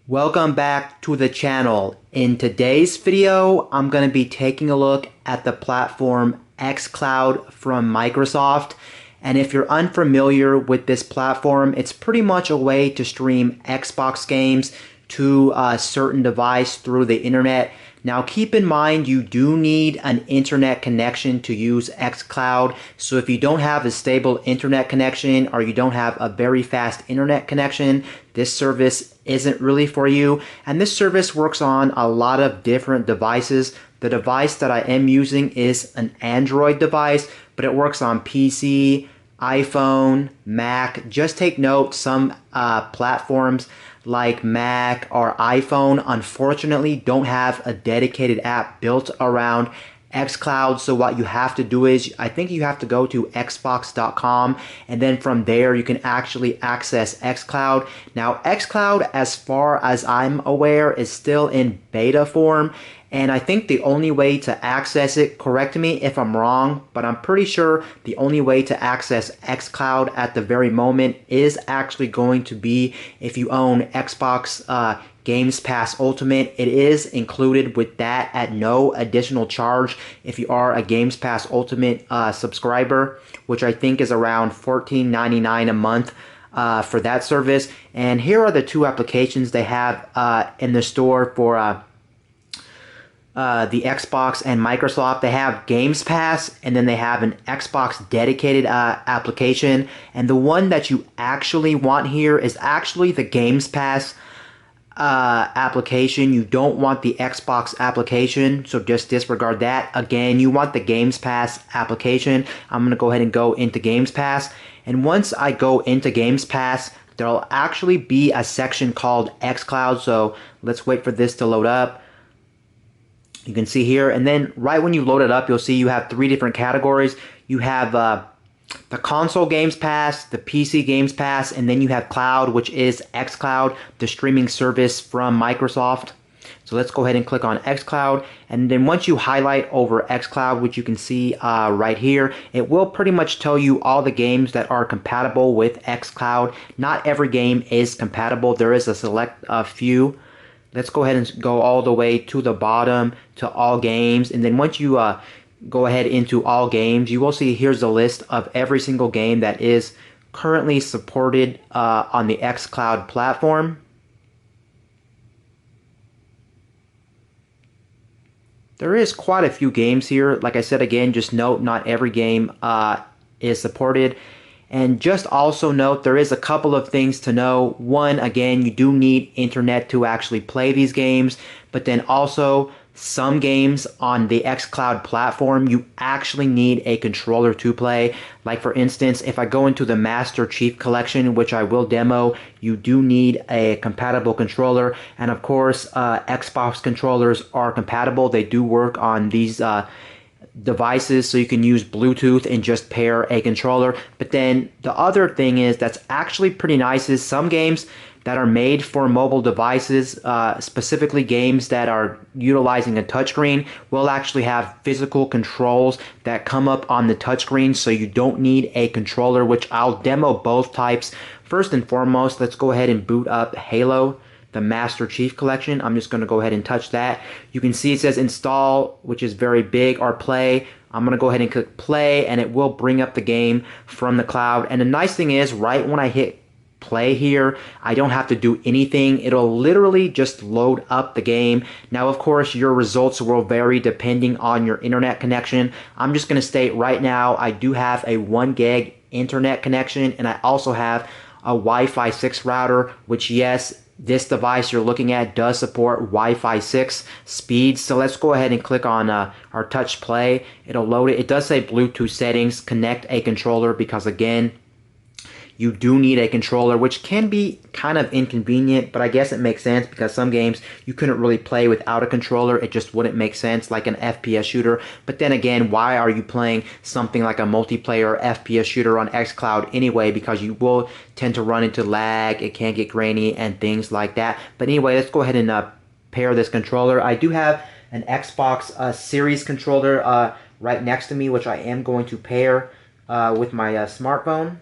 Welcome back to the channel. In today's video, I'm going to be taking a look at the platform xCloud from Microsoft. And if you're unfamiliar with this platform, it's pretty much a way to stream Xbox games to a certain device through the internet. Now keep in mind you do need an internet connection to use xCloud. So if you don't have a stable internet connection or you don't have a very fast internet connection, this service isn't really for you. And this service works on a lot of different devices. The device that I am using is an Android device, but it works on PC, iPhone, Mac. Just take note, some platforms like Mac or iPhone unfortunately don't have a dedicated app built around xCloud. So what you have to do is, I think you have to go to xbox.com, and then from there you can actually access xCloud. Now xCloud, as far as I'm aware, is still in beta form, and I think the only way to access it, correct me if I'm wrong, but I'm pretty sure the only way to access xCloud at the very moment is actually going to be if you own Xbox Games Pass Ultimate. It is included with that at no additional charge if you are a Games Pass Ultimate subscriber, which I think is around $14.99 a month for that service. And here are the two applications they have in the store for the Xbox and Microsoft. They have Games Pass, and then they have an Xbox dedicated application. And the one that you actually want here is actually the Games Pass application. You don't want the Xbox application, so just disregard that. Again, you want the Games Pass application. I'm going to go ahead and go into Games Pass. And once I go into Games Pass, there'll actually be a section called xCloud. So let's wait for this to load up. You can see here, and then right when you load it up, you'll see you have three different categories. You have the console Games Pass, the PC Games Pass, and then you have cloud, which is xCloud, the streaming service from Microsoft. So let's go ahead and click on xCloud, and then once you highlight over xCloud, which you can see right here, it will pretty much tell you all the games that are compatible with xCloud. Not every game is compatible. There is a select few. Let's go ahead and go all the way to the bottom to all games. And then once you go ahead into all games, you will see here's a list of every single game that is currently supported on the xCloud platform. There is quite a few games here. Like I said, again, just note not every game is supported. And just also note, there is a couple of things to know. One, again, you do need internet to actually play these games, but then also some games on the xCloud platform, you actually need a controller to play. Like for instance, if I go into the Master Chief Collection, which I will demo, you do need a compatible controller. And of course, Xbox controllers are compatible. They do work on these devices, so you can use Bluetooth and just pair a controller. But then the other thing is that's actually pretty nice is some games that are made for mobile devices, specifically games that are utilizing a touchscreen, will actually have physical controls that come up on the touchscreen, so you don't need a controller, which I'll demo both types. First and foremost, let's go ahead and boot up Halo, the Master Chief Collection. I'm just going to go ahead and touch that. You can see it says install, which is very big, or play. I'm going to go ahead and click play, and it will bring up the game from the cloud. And the nice thing is, right when I hit play here, I don't have to do anything. It'll literally just load up the game. Now, of course, your results will vary depending on your internet connection. I'm just going to state right now, I do have a 1 gig internet connection, and I also have a Wi-Fi 6 router, which, yes, this device you're looking at does support Wi-Fi 6 speeds. So let's go ahead and click on our touch play. It'll load it. It does say Bluetooth settings, connect a controller, because again, you do need a controller, which can be kind of inconvenient, but I guess it makes sense because some games you couldn't really play without a controller. It just wouldn't make sense, like an FPS shooter. But then again, why are you playing something like a multiplayer FPS shooter on xCloud anyway? Because you will tend to run into lag, it can get grainy, and things like that. But anyway, let's go ahead and pair this controller. I do have an Xbox Series controller right next to me, which I am going to pair with my smartphone.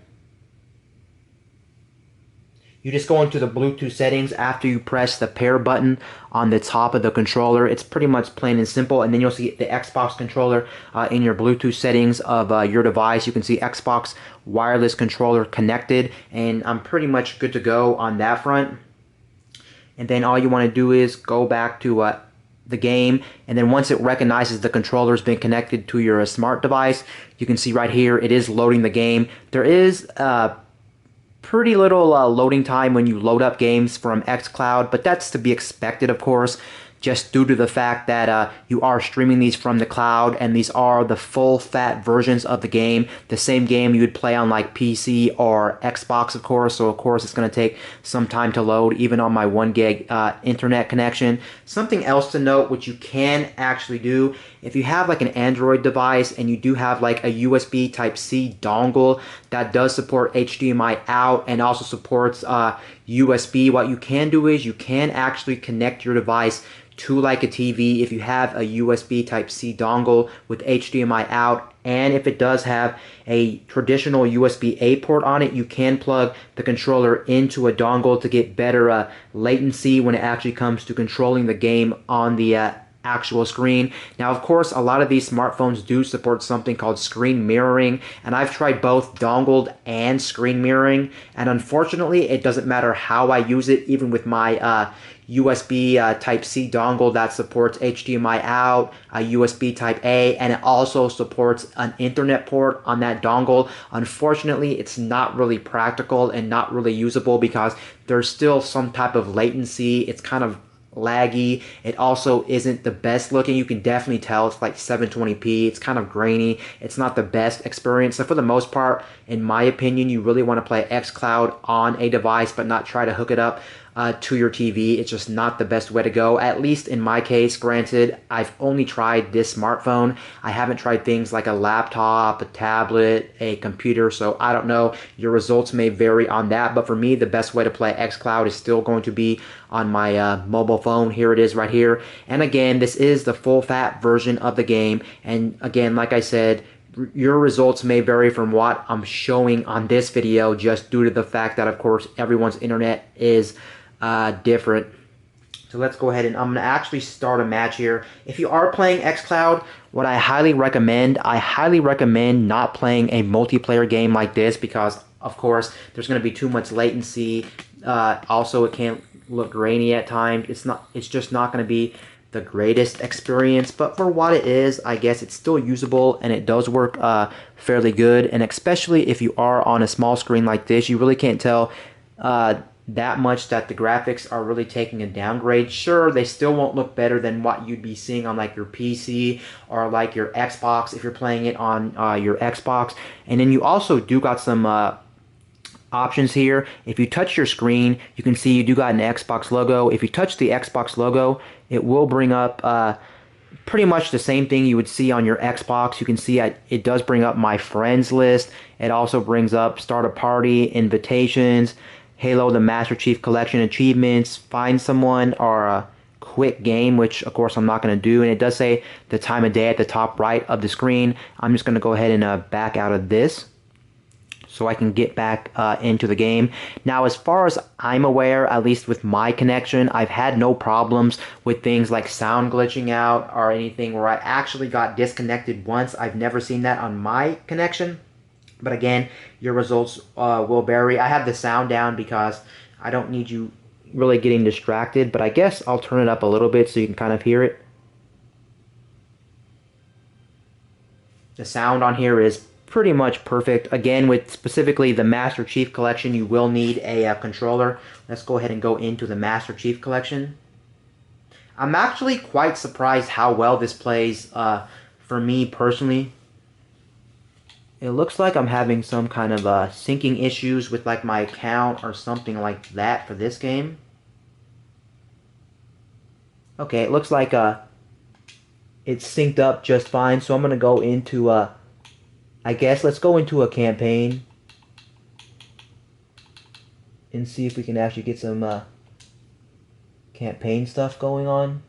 You just go into the Bluetooth settings after you press the pair button on the top of the controller. It's pretty much plain and simple. And then you'll see the Xbox controller in your Bluetooth settings of your device. You can see Xbox wireless controller connected, and I'm pretty much good to go on that front. And then all you want to do is go back to the game, and then once it recognizes the controller has been connected to your smart device, you can see right here it is loading the game. There is pretty little loading time when you load up games from xCloud, but that's to be expected, of course, just due to the fact that you are streaming these from the cloud, and these are the full fat versions of the game, the same game you would play on like PC or Xbox, of course. So of course it's going to take some time to load, even on my 1 gig internet connection. Something else to note, which you can actually do if you have like an Android device and you do have like a USB Type-C dongle that does support HDMI out and also supports USB, what you can do is you can actually connect your device to like a TV if you have a USB Type-C dongle with HDMI out, and if it does have a traditional USB-A port on it, you can plug the controller into a dongle to get better latency when it actually comes to controlling the game on the actual screen. Now, of course, a lot of these smartphones do support something called screen mirroring, and I've tried both dongled and screen mirroring, and unfortunately, it doesn't matter how I use it, even with my USB Type-C dongle that supports HDMI out, a USB Type-A, and it also supports an Ethernet port on that dongle. Unfortunately, it's not really practical and not really usable because there's still some type of latency. It's kind of laggy. It also isn't the best looking. You can definitely tell it's like 720p. It's kind of grainy. It's not the best experience. So for the most part, in my opinion, you really want to play xCloud on a device but not try to hook it up to your TV. It's just not the best way to go, at least in my case. Granted, I've only tried this smartphone. I haven't tried things like a laptop, a tablet, a computer, so I don't know. Your results may vary on that, but for me, the best way to play xCloud is still going to be on my mobile phone. Here it is right here. And again, this is the full fat version of the game. And again, like I said, your results may vary from what I'm showing on this video, just due to the fact that, of course, everyone's internet is different. So let's go ahead and I'm going to actually start a match here. If you are playing xCloud, what I highly recommend not playing a multiplayer game like this because, of course, there's going to be too much latency. Also, it can look grainy at times. It's just not going to be the greatest experience, but for what it is, I guess it's still usable and it does work fairly good. And especially if you are on a small screen like this, you really can't tell that much that the graphics are really taking a downgrade. Sure, they still won't look better than what you'd be seeing on like your PC or like your Xbox if you're playing it on your Xbox. And then you also do got some options here. If you touch your screen, you can see you do got an Xbox logo. If you touch the Xbox logo, it will bring up pretty much the same thing you would see on your Xbox. You can see it does bring up my friends list. It also brings up start a party, invitations, Halo the Master Chief Collection achievements, find someone, or a quick game, which of course I'm not going to do. And it does say the time of day at the top right of the screen. I'm just going to go ahead and back out of this so I can get back into the game. Now, as far as I'm aware, at least with my connection, I've had no problems with things like sound glitching out or anything where I actually got disconnected once. I've never seen that on my connection. But again, your results will vary. I have the sound down because I don't need you really getting distracted, but I guess I'll turn it up a little bit so you can kind of hear it. The sound on here is pretty much perfect. Again, with specifically the Master Chief Collection, you will need a controller. Let's go ahead and go into the Master Chief Collection. I'm actually quite surprised how well this plays for me personally. It looks like I'm having some kind of syncing issues with like my account or something like that for this game. Okay, it looks like it's synced up just fine, so I'm going to go into I guess let's go into a campaign and see if we can actually get some campaign stuff going on.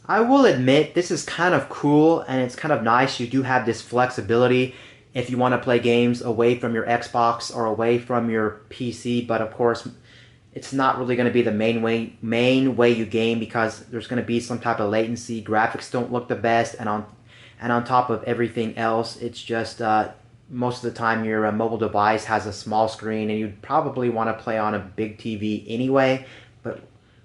I will admit this is kind of cool and it's kind of nice. You do have this flexibility if you want to play games away from your Xbox or away from your PC, but of course it's not really going to be the main way you game because there's going to be some type of latency. Graphics don't look the best, and on top of everything else, it's just most of the time your mobile device has a small screen, and you'd probably want to play on a big TV anyway. But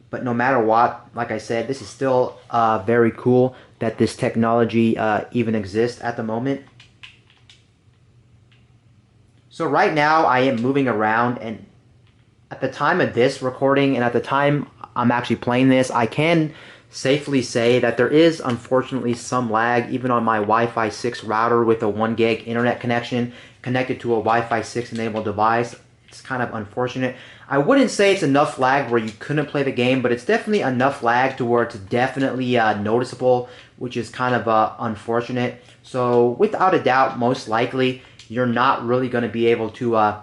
but no matter what, like I said, this is still very cool that this technology even exists at the moment. So right now I am moving around, and at the time of this recording and at the time I'm actually playing this, I can safely say that there is unfortunately some lag even on my Wi-Fi 6 router with a 1 gig internet connection connected to a Wi-Fi 6 enabled device. It's kind of unfortunate. I wouldn't say it's enough lag where you couldn't play the game, but it's definitely enough lag to where it's definitely noticeable, which is kind of unfortunate. So without a doubt, most likely, you're not really going to be able to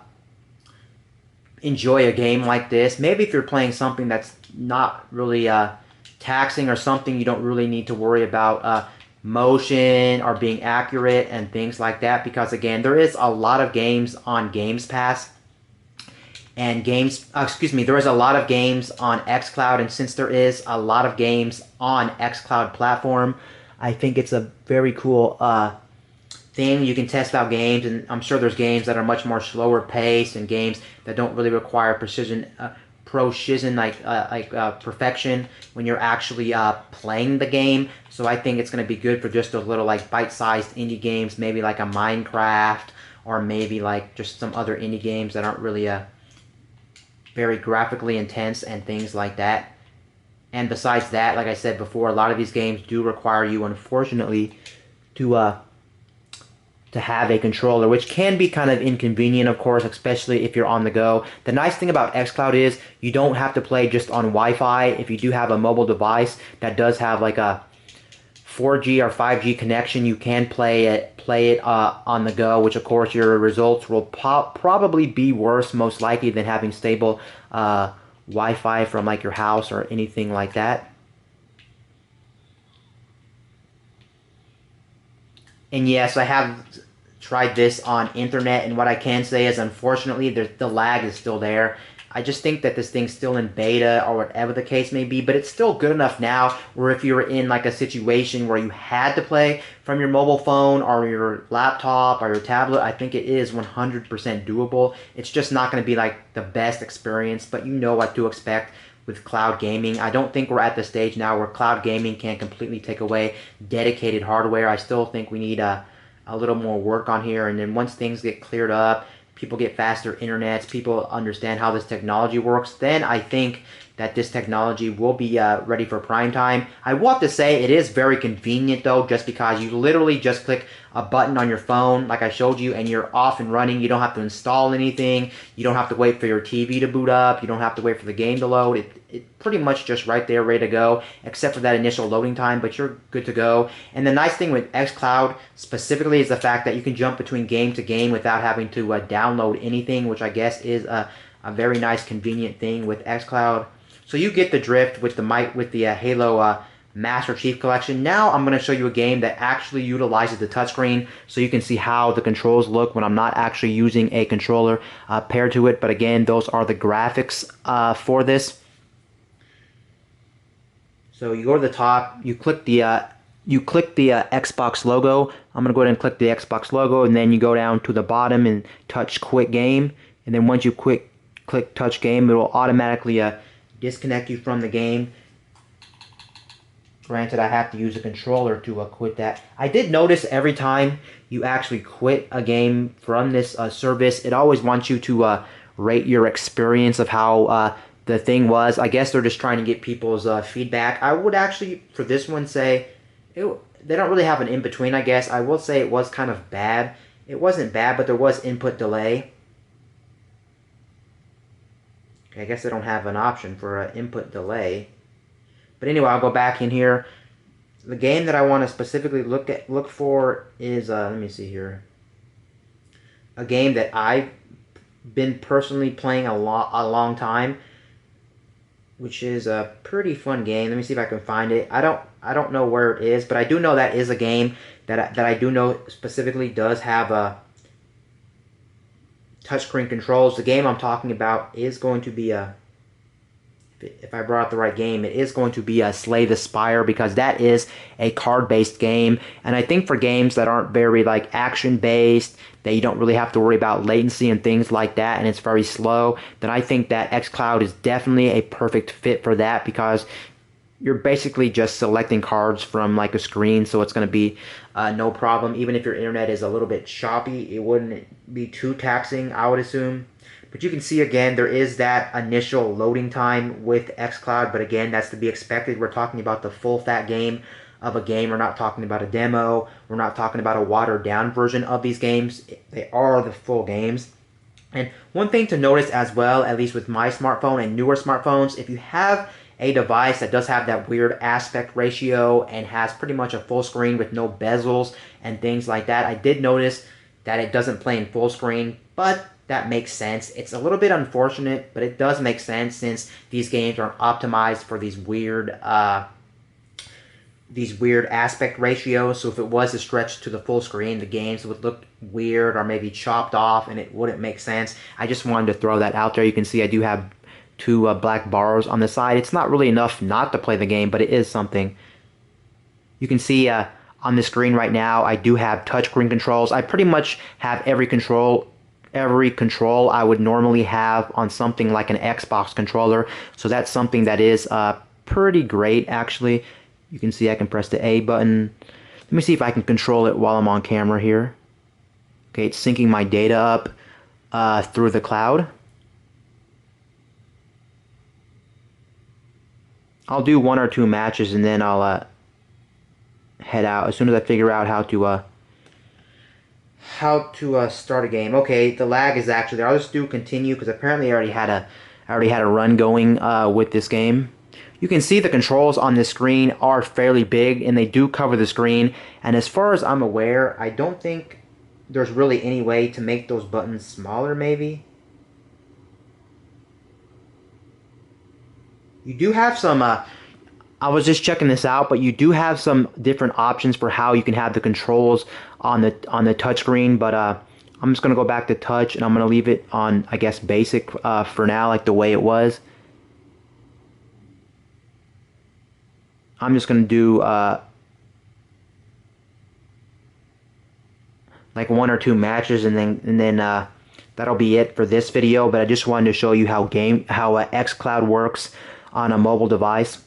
enjoy a game like this. Maybe if you're playing something that's not really taxing or something you don't really need to worry about motion or being accurate and things like that, because again, there is a lot of games on Games Pass and there is a lot of games on xCloud, and since there is a lot of games on xCloud platform, I think it's a very cool thing. You can test out games, and I'm sure there's games that are much more slower paced and games that don't really require precision, perfection when you're actually playing the game. So I think it's going to be good for just those little like bite-sized indie games, maybe like a Minecraft, or maybe like just some other indie games that aren't really very graphically intense and things like that. And besides that, like I said before, a lot of these games do require you, unfortunately, to have a controller, which can be kind of inconvenient, of course, especially if you're on the go. The nice thing about xCloud is you don't have to play just on Wi-Fi. If you do have a mobile device that does have like a 4G or 5G connection, you can play it on the go, which of course your results will probably be worse, most likely, than having stable Wi-Fi from like your house or anything like that. And yes, I have tried this on internet, and what I can say is, unfortunately, the lag is still there. I just think that this thing's still in beta or whatever the case may be, but it's still good enough now where if you were in like a situation where you had to play from your mobile phone or your laptop or your tablet, I think it is 100% doable. It's just not going to be like the best experience, but you know what to expect with cloud gaming. I don't think we're at the stage now where cloud gaming can completely take away dedicated hardware. I still think we need a little more work on here, and then once things get cleared up, people get faster internets, people understand how this technology works, then I think that this technology will be ready for prime time. I will have to say it is very convenient though, just because you literally just click a button on your phone like I showed you and you're off and running. You don't have to install anything. You don't have to wait for your TV to boot up. You don't have to wait for the game to load. It pretty much just right there, ready to go, except for that initial loading time, but you're good to go. And the nice thing with xCloud specifically is the fact that you can jump between game to game without having to download anything, which I guess is a very nice, convenient thing with xCloud. So you get the drift with the Halo Master Chief Collection. Now I'm going to show you a game that actually utilizes the touchscreen, so you can see how the controls look when I'm not actually using a controller paired to it. But again, those are the graphics for this. So you go to the top, you click the Xbox logo. I'm going to go ahead and click the Xbox logo, and then you go down to the bottom and touch Quit Game. And then once you click Touch Game, it will automatically disconnect you from the game. Granted, I have to use a controller to quit that. I did notice every time you actually quit a game from this service, it always wants you to rate your experience of how the thing was. I guess they're just trying to get people's feedback. I would actually, for this one, say they don't really have an in-between, I guess. I will say it was kind of bad. It wasn't bad, but there was input delay. I guess they don't have an option for input delay. But anyway, I'll go back in here. The game that I want to specifically look for is, let me see here. A game that I've been personally playing a long time, which is a pretty fun game. Let me see if I can find it. I I don't know where it is, but I do know that is a game that I do know specifically does have a touchscreen controls. The game I'm talking about is going to be a, if I brought up the right game, it is going to be a Slay the Spire, because that is a card-based game. And I think for games that aren't very like action-based, that you don't really have to worry about latency and things like that, and it's very slow, then I think that xCloud is definitely a perfect fit for that, because you're basically just selecting cards from like a screen, so it's going to be no problem. Even if your internet is a little bit choppy, it wouldn't be too taxing, I would assume. But you can see again, there is that initial loading time with xCloud, but again, that's to be expected. We're talking about the full fat game of a game. We're not talking about a demo. We're not talking about a watered down version of these games. They are the full games. And one thing to notice as well, at least with my smartphone and newer smartphones, if you have a device that does have that weird aspect ratio and has pretty much a full screen with no bezels and things like that, I did notice that it doesn't play in full screen, but that makes sense. It's a little bit unfortunate, but it does make sense since these games are optimized for these weird aspect ratios. So if it was to stretch to the full screen, the games would look weird or maybe chopped off, and it wouldn't make sense. I just wanted to throw that out there. You can see I do have two black bars on the side. It's not really enough not to play the game, but it is something. You can see on the screen right now, I do have touchscreen controls. I pretty much have every control I would normally have on something like an Xbox controller. So that's something that is pretty great, actually. You can see I can press the A button. Let me see if I can control it while I'm on camera here. Okay, it's syncing my data up through the cloud. I'll do 1 or 2 matches and then I'll head out as soon as I figure out how to start a game. Okay, the lag is actually there. I'll just do continue because apparently I already had a run going with this game. You can see the controls on this screen are fairly big and they do cover the screen. And as far as I'm aware, I don't think there's really any way to make those buttons smaller, maybe. You do have some, I was just checking this out, but you do have some different options for how you can have the controls on the touchscreen, but I'm just going to go back to touch and I'm going to leave it on, I guess, basic for now, like the way it was. I'm just going to do like 1 or 2 matches and then that'll be it for this video, but I just wanted to show you how xCloud works on a mobile device.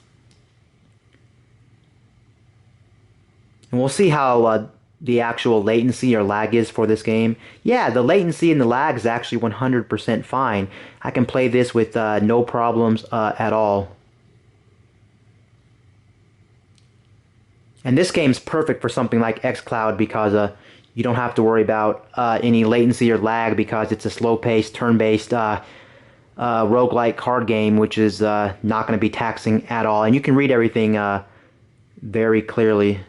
And we'll see how the actual latency or lag is for this game. Yeah, the latency and the lag is actually 100% fine. I can play this with no problems at all. And this game's perfect for something like xCloud because you don't have to worry about any latency or lag because it's a slow-paced, turn-based roguelike card game, which is not going to be taxing at all. And you can read everything very clearly.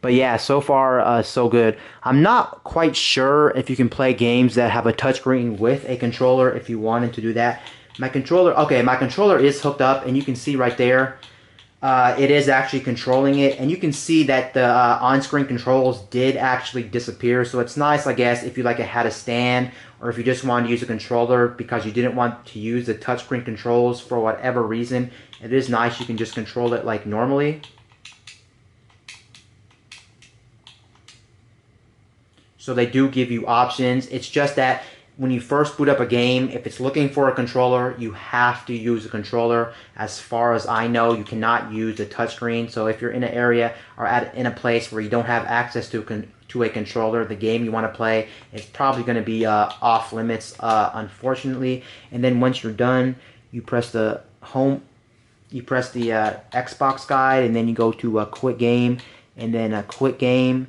But yeah, so far, so good. I'm not quite sure if you can play games that have a touchscreen with a controller if you wanted to do that. My controller is hooked up, and you can see right there, it is actually controlling it. And you can see that the on-screen controls did actually disappear. So it's nice, I guess, if you had a stand, or if you just wanted to use a controller because you didn't want to use the touchscreen controls for whatever reason. It is nice, you can just control it like normally. So they do give you options. It's just that when you first boot up a game, if it's looking for a controller, you have to use a controller. As far as I know, you cannot use a touchscreen. So if you're in an area or in a place where you don't have access to a controller, the game you want to play is probably going to be off limits, unfortunately. And then once you're done, you press the home, you press the Xbox guide, and then you go to a quit game, and then a quit game.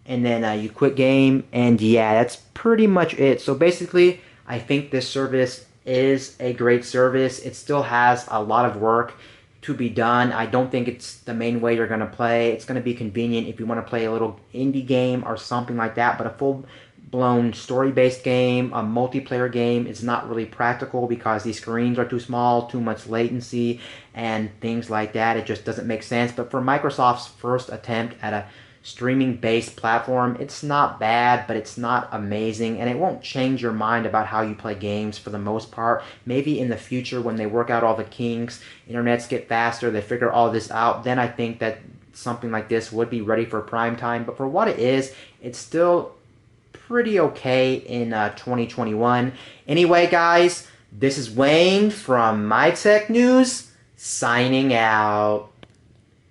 And then you quit game, and yeah, that's pretty much it. So basically, I think this service is a great service. It still has a lot of work to be done. I don't think it's the main way you're going to play. It's going to be convenient if you want to play a little indie game or something like that, but a full blown story based game, a multiplayer game, is not really practical because these screens are too small, too much latency, and things like that. It just doesn't make sense. But for Microsoft's first attempt at a streaming based platform, it's not bad, but it's not amazing, and it won't change your mind about how you play games for the most part. Maybe in the future, when they work out all the kinks, internets get faster, they figure all this out, then I think that something like this would be ready for prime time. But for what it is, it's still pretty okay in 2021. Anyway, guys, this is Wayne from My Tech News, signing out.